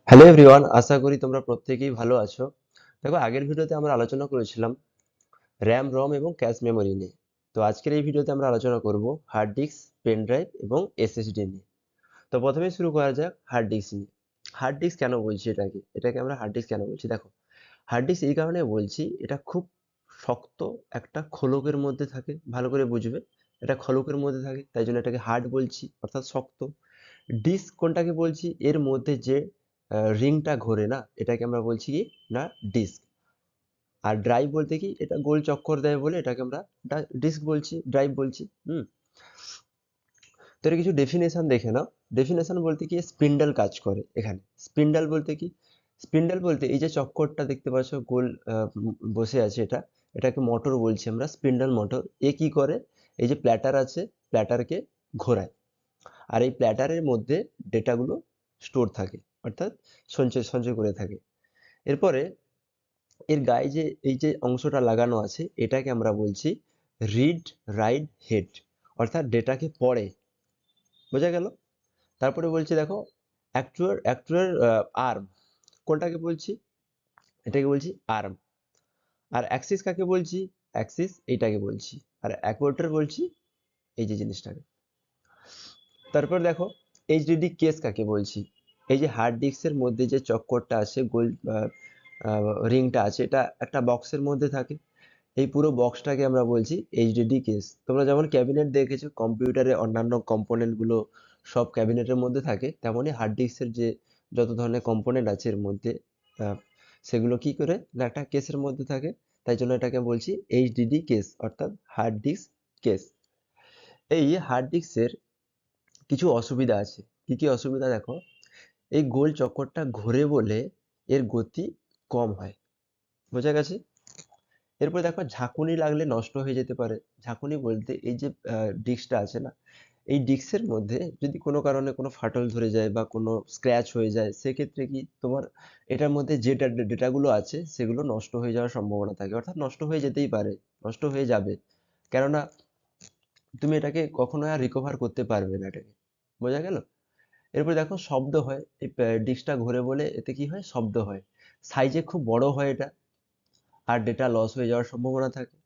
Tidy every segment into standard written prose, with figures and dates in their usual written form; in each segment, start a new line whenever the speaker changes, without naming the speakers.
Hello everyone, আশা করি তোমরা প্রত্যেকেই ভালো আছো। দেখো, আগের ভিডিওতে আমরা আলোচনা করেছিলাম র্যাম, রম এবং ক্যাশ মেমোরি নিয়ে। তো আজকের এই ভিডিওতে আমরা আলোচনা করব হার্ড ডিস্ক, পেন ড্রাইভ এবং এসএসডি নিয়ে। তো প্রথমে শুরু করা যাক হার্ড ডিস্ক নিয়ে। হার্ড ডিস্ক কেন বলছি এটাকে আমরা হার্ড ডিস্ক কেন বলছি? দেখো, হার্ড ডিস্ক এই কারণে বলছি, এটা খুব শক্ত একটা খোলকের মধ্যে থাকে। ভালো করে বুঝবে, এটা খোলকের মধ্যে থাকে, তাই জন্য এটাকে হার্ড বলছি, অর্থাৎ শক্ত। ডিস্ক কোনটাকে বলছি? এর মধ্যে যে রিংটা ঘোরে না, এটাকে আমরা বলছি কি না, ডিস্ক। আর ড্রাইভ বলতে কি, এটা গোল চক্কর দেয় বলে এটাকে আমরা ডিস্ক বলছি, ড্রাইভ বলছি। হুম। তো এর কিছু ডেফিনেশন দেখে নাও। ডেফিনেশন বলতে কি, স্পিন্ডল কাজ করে এখানে। স্পিন্ডল বলতে কি? স্পিন্ডল বলতে এই যে চক্করটা দেখতে পাচ্ছ গোল বসে আছে, এটাকে মোটর বলছি আমরা, স্পিন্ডল মোটর। এ কি করে? এই যে প্ল্যাটার আছে, প্ল্যাটারকে ঘোরায়। আর এই প্ল্যাটারের মধ্যে ডেটাগুলো স্টোর থাকে, অর্থাৎ সঞ্চয় সঞ্চয় করে থাকে। এরপরে এর গায়ে যে এই যে অংশটা লাগানো আছে, এটাকে আমরা বলছি রিড রাইট হেড, অর্থাৎ ডেটাকে পড়ে। বোঝা গেল? তারপরে বলছি দেখো, অ্যাক্টুয়ার অ্যাক্টুয়ার আর্ম কোনটাকে বলছি? এটাকে বলছি আর্ম। আর অ্যাক্সিস কাকে বলছি? অ্যাক্সিস এইটাকে বলছি। আর অ্যাকুয়েটর বলছি এই যে জিনিসটাকে। তারপর দেখো, এইচডিডি কেস কাকে বলছি? এই যে হার্ড ডিস্কের মধ্যে যে চক্করটা আছে, গোল রিংটা আছে, এটা একটা বক্সের মধ্যে থাকে। এই পুরো বক্সটাকে আমরা বলছি এইচডিডি কেস। তোমরা যেমন ক্যাবিনেট দেখেছো, কম্পিউটারে অন্যান্য কম্পোনেন্ট গুলো সব ক্যাবিনেটের মধ্যে থাকে, তেমনই হার্ড ডিস্কের যে যত ধরনের কম্পোনেন্ট আছে এর মধ্যে, আহ, সেগুলো কি করে না একটা কেসের মধ্যে থাকে। তাই জন্য এটাকে বলছি এইচডিডি কেস, অর্থাৎ হার্ড ডিস্ক কেস। এই হার্ড ডিস্কের কিছু অসুবিধা আছে। কি কি অসুবিধা? দেখো, এই গোল চক্করটা ঘোরে বলে এর গতি কম হয়। বোঝা গেছে? এরপরে দেখো, ঝাঁকুনি লাগলে নষ্ট হয়ে যেতে পারে। ঝাঁকুনি বলতে এই যে ডিস্কটা আছে না, এই ডিস্কের মধ্যে যদি কোনো কারণে কোনো ফাটল ধরে যায় বা কোনো স্ক্র্যাচ হয়ে যায়, সেক্ষেত্রে কি তোমার এটার মধ্যে যে ডেটাগুলো আছে সেগুলো নষ্ট হয়ে যাওয়ার সম্ভাবনা থাকে, অর্থাৎ নষ্ট হয়ে যেতেই পারে, নষ্ট হয়ে যাবে। কেননা তুমি এটাকে কখনো আর রিকভার করতে পারবে না এটাকে। বোঝা গেল? এরপরে দেখো, শব্দ হয়। এই ডিস্কটা ঘোরে বলে এতে কি হয়? শব্দ হয়। সাইজে খুব বড় হয় এটা, আর ডেটা লস হয়ে যাওয়ার সম্ভাবনা থাকে।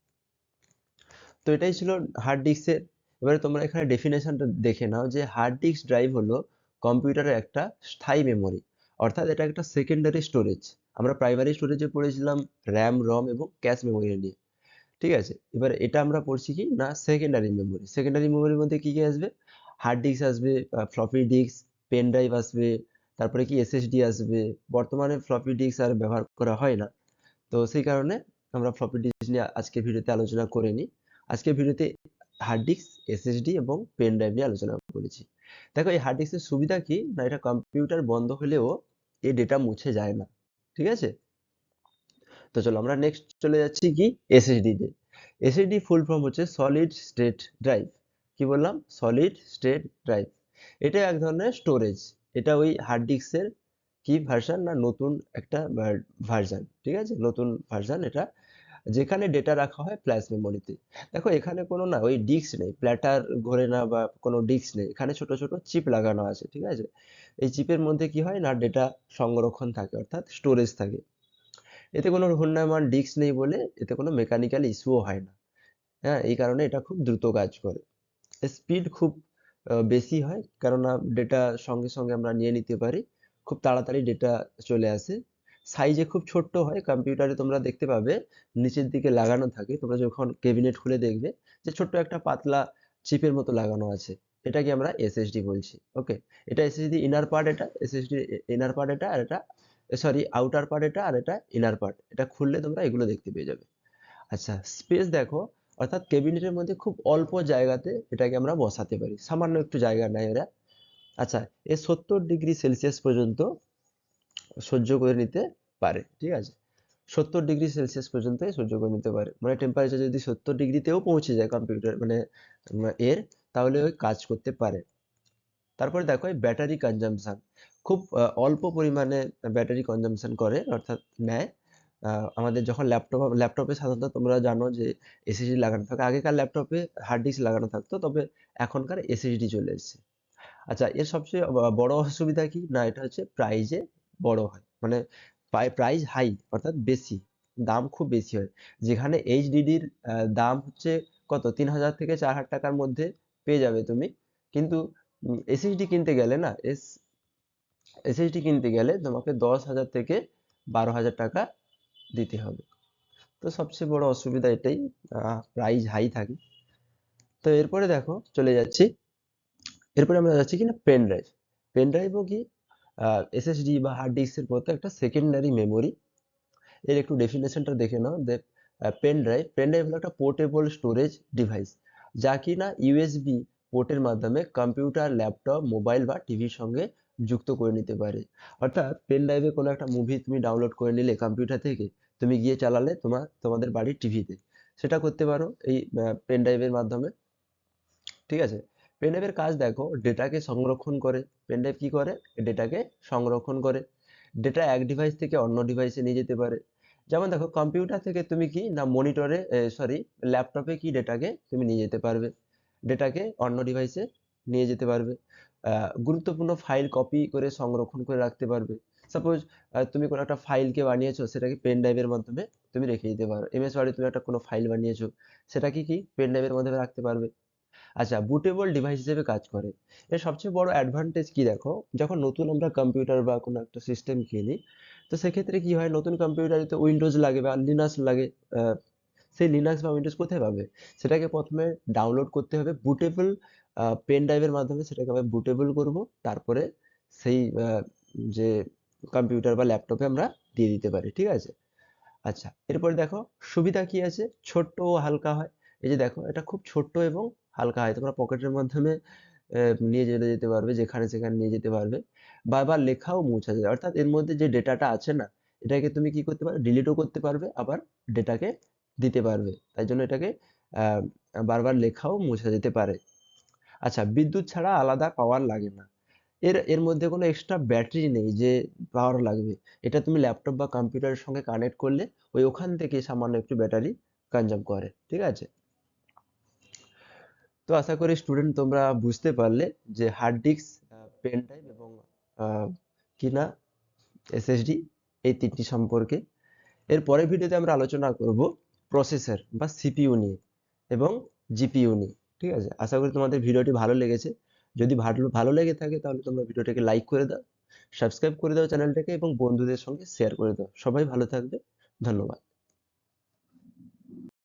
তো এটাই ছিল হার্ড ডিস্কের। এবারে তোমরা এখানে ডেফিনেশনটা দেখে নাও, যে হার্ড ডিস্ক ড্রাইভ হলো কম্পিউটারের একটা স্থায়ী মেমোরি, অর্থাৎ এটা একটা সেকেন্ডারি স্টোরেজ। আমরা প্রাইমারি স্টোরেজে পড়েছিলাম র্যাম, রম এবং ক্যাশ মেমোরি নিয়ে। ঠিক আছে, এবার এটা আমরা পড়ছি কি না, সেকেন্ডারি মেমোরি। সেকেন্ডারি মেমোরির মধ্যে কি কি আসবে? হার্ড ডিস্ক আসবে, ফ্লপি ডিস্ক, পেন ড্রাইভ আসবে, তারপরে কি এসএসডি আসবে। বর্তমানে ফ্লপি ডিস্ক আর ব্যবহার করা হয় না, তো সেই কারণে আমরা ফ্লপি ডিস্ক নিয়ে আজকের ভিডিওতে আলোচনা করে নিই। আজকের ভিডিওতে হার্ড ডিস্ক, এসএসডি এবং পেন ড্রাইভ নিয়ে আলোচনা করেছি। দেখো, এই হার্ড ডিস্কের সুবিধা কি না, এটা কম্পিউটার বন্ধ হলেও এই ডেটা মুছে যায় না। ঠিক আছে, তো চলো আমরা নেক্সট চলে যাচ্ছি কি, এসএসডি তে। এসএসডি ফুল ফর্ম হচ্ছে সলিড স্টেট ড্রাইভ। কি বললাম? Solid state drive. এটা এক ধরনের স্টোরেজ। এটা ওই হার্ড ডিস্কের কি ভার্সন না, নতুন একটা ভার্সন। ঠিক আছে, নতুন ভার্সন এটা, যেখানে ডেটা রাখা হয় ফ্ল্যাশ মেমোরিতে। দেখো, এখানে কোনো না ওই ডিস্ক নেই, প্ল্যাটার ঘোরে না বা কোনো ডিস্ক নেই, এখানে ছোট ছোট চিপ লাগানো আছে। ঠিক আছে, এই চিপের মধ্যে কি হয় না, ডেটা সংরক্ষণ থাকে, অর্থাৎ স্টোরেজ থাকে। এতে কোনো ঘূর্ণায়মান ডিস্ক নেই বলে এতে কোনো মেকানিক্যাল ইস্যুও হয় না। হ্যাঁ, এই কারণে এটা খুব দ্রুত কাজ করে। স্পিড খুব বেশি হয়, কেননা ডেটা সঙ্গে সঙ্গে আমরা নিয়ে নিতে পারি, খুব তাড়াতাড়ি ডেটা চলে আসে। সাইজে খুব ছোট্ট হয়। কম্পিউটারে তোমরা দেখতে পাবে নিচের দিকে লাগানো থাকে, তোমরা যখন ক্যাবিনেট খুলে দেখবে যে ছোট্ট একটা পাতলা চিপের মতো লাগানো আছে, এটাকে আমরা এসএসডি বলছি। ওকে, এটা এসএসডি ইনার পার্ট, এটা এসএসডি ইনার পার্ট, এটা আর এটা, সরি, আউটার পার্ট এটা, আর এটা ইনার পার্ট। এটা খুললে তোমরা এগুলো দেখতে পেয়ে যাবে। আচ্ছা, স্পেস দেখো, অর্থাৎ ক্যাবিনেটের মধ্যে খুব অল্প জায়গাতে এটাকে আমরা বসাতে পারি, সামান্য একটু জায়গা নেয় এরা। আচ্ছা, এ 70 ডিগ্রি সেলসিয়াস পর্যন্ত সহ্য করে নিতে পারে। ঠিক আছে, 70 ডিগ্রি সেলসিয়াস পর্যন্ত সহ্য করে নিতে পারে, মানে টেম্পারেচার যদি 70 ডিগ্রিতেও পৌঁছে যায় কম্পিউটার মানে এর, তাহলে ওই কাজ করতে পারে। তারপরে দেখো, এই ব্যাটারি কনজাম্পশন খুব অল্প পরিমাণে ব্যাটারি কনজাম্পশন করে, অর্থাৎ নেয়। আমাদের যখন ল্যাপটপে সাধারণত তোমরা জানো যে এসএসডি লাগানো থাকে, আগেকার ল্যাপটপে হার্ড ডিস্ক লাগানো থাকতো, তবে এখনকার এসএসডি চলে এসেছে। আচ্ছা, এর সবচেয়ে বড় অসুবিধা কি না, এটা হচ্ছে প্রাইজে বড় হয়, মানে প্রাইস হাই অর্থাৎ বেশি, দাম খুব বেশি হয়। যেখানে এইচডিডির দাম হচ্ছে কত 3,000 থেকে 4,000 টাকার মধ্যে পেয়ে যাবে তুমি, কিন্তু এসএসডি কিনতে গেলে না এসএসডি কিনতে গেলে তোমাকে 10,000 থেকে 12,000 টাকা দিতে হবে। তো সবচেয়ে বড় অসুবিধা এটাই, প্রাইস হাই থাকে। তো এরপরে দেখো চলে যাচ্ছি, এরপরে আমরা যাচ্ছি কিনা পেন ড্রাইভ। পেন ড্রাইভও কি এসএসডি বা হার্ড ডিস্কের মতো একটা সেকেন্ডারি মেমোরি। এর একটু ডেফিনেশনটা দেখে নাও। পেন ড্রাইভ হলো একটা পোর্টেবল স্টোরেজ ডিভাইস, যা কিনা ইউএসবি পোর্টের মাধ্যমে কম্পিউটার, ল্যাপটপ, মোবাইল বা টিভির সঙ্গে যুক্ত করে নিতে পারে। অর্থাৎ পেন ড্রাইভে কোনো একটা মুভি তুমি ডাউনলোড করে নিলে কম্পিউটার থেকে, তুমি গিয়ে চালালে তোমাদের বাড়ির টিভিতে, সেটা করতে পারো এই পেন ড্রাইভের মাধ্যমে। ঠিক আছে, পেন ড্রাইভের কাজ দেখো, ডেটাকে সংরক্ষণ করে। পেন ড্রাইভ কি করে? ডেটাকে সংরক্ষণ করে। ডেটা এক ডিভাইস থেকে অন্য ডিভাইসে নিয়ে যেতে পারে। যেমন দেখো, কম্পিউটার থেকে তুমি কি না মনিটরে, সরি, ল্যাপটপে কি ডেটাকে তুমি নিয়ে যেতে পারবে, ডেটাকে অন্য ডিভাইসে নিয়ে যেতে পারবে। গুরুত্বপূর্ণ ফাইল কপি করে সংরক্ষণ করে রাখতে পারবে। সাপোজ তুমি কোনো একটা ফাইলকে বানিয়েছো, সেটাকে পেন ড্রাইভের মাধ্যমে তুমি রেখে দিতে পারো। এমএস ওয়ার্ডে তুমি একটা কোনো ফাইল বানিয়েছো, সেটাকে কি পেন ড্রাইভের মাধ্যমে রাখতে পারবে। আচ্ছা, বুটেবল ডিভাইস হিসেবে কাজ করে। এর সবচেয়ে বড় অ্যাডভান্টেজ কি দেখো, যখন নতুন আমরা কম্পিউটার বা কোনো একটা সিস্টেম কিনি, তো সেক্ষেত্রে কি হয়, নতুন কম্পিউটারে তো উইন্ডোজ লাগে বা লিনাক্স লাগে। আহ, সেই লিনাক্স বা উইন্ডোজ কোথায় পাবে? সেটাকে প্রথমে ডাউনলোড করতে হবে বুটেবল পেন ড্রাইভের মাধ্যমে, সেটাকে আমরা বুটেবল করব। তারপরে সেই যে কম্পিউটার বা ল্যাপটপে আমরা দিয়ে দিতে পারি। ঠিক আছে। আচ্ছা, এরপরে দেখো সুবিধা কি আছে, ছোট্ট ও হালকা হয়। এই যে দেখো, এটা খুব ছোট্ট এবং হালকা হয়, তোমরা পকেটের মাধ্যমে নিয়ে যেতে পারবে, যেখানে সেখানে নিয়ে যেতে পারবে। বারবার লেখাও মোছা যায়, অর্থাৎ এর মধ্যে যে ডেটাটা আছে না, এটাকে তুমি কি করতে পারবে, ডিলিটও করতে পারবে, আবার ডেটাকে দিতে পারবে। তাই জন্য এটাকে আহ, বারবার লেখাও মোছা যেতে পারে। আচ্ছা, বিদ্যুৎ ছাড়া আলাদা পাওয়ার লাগে না। এর এর মধ্যে কোনো এক্সট্রা ব্যাটারি নেই যে পাওয়ার লাগবে। এটা তুমি ল্যাপটপ বা কম্পিউটারের সঙ্গে কানেক্ট করলে ওখান থেকে সামান্য একটু ব্যাটারি কনজাম করে। ঠিক আছে। তো আশা করি স্টুডেন্ট তোমরা বুঝতে পারলে যে হার্ড ডিস্ক, পেন ড্রাইভ এবং আহ, কি না এসএসডি, এই তিনটি সম্পর্কে। এর পরের ভিডিওতে আমরা আলোচনা করব প্রসেসর বা সিপিইউ নিয়ে এবং জিপিইউ নিয়ে। ঠিক আছে, আশা করি তোমাদের ভিডিওটি ভালো লেগেছে। যদি ভালো ভালো লেগে থাকে তাহলে তোমরা ভিডিওটাকে লাইক করে দাও, সাবস্ক্রাইব করে দাও চ্যানেলটাকে এবং বন্ধুদের সঙ্গে শেয়ার করে দাও। সবাই ভালো থাকবে। ধন্যবাদ।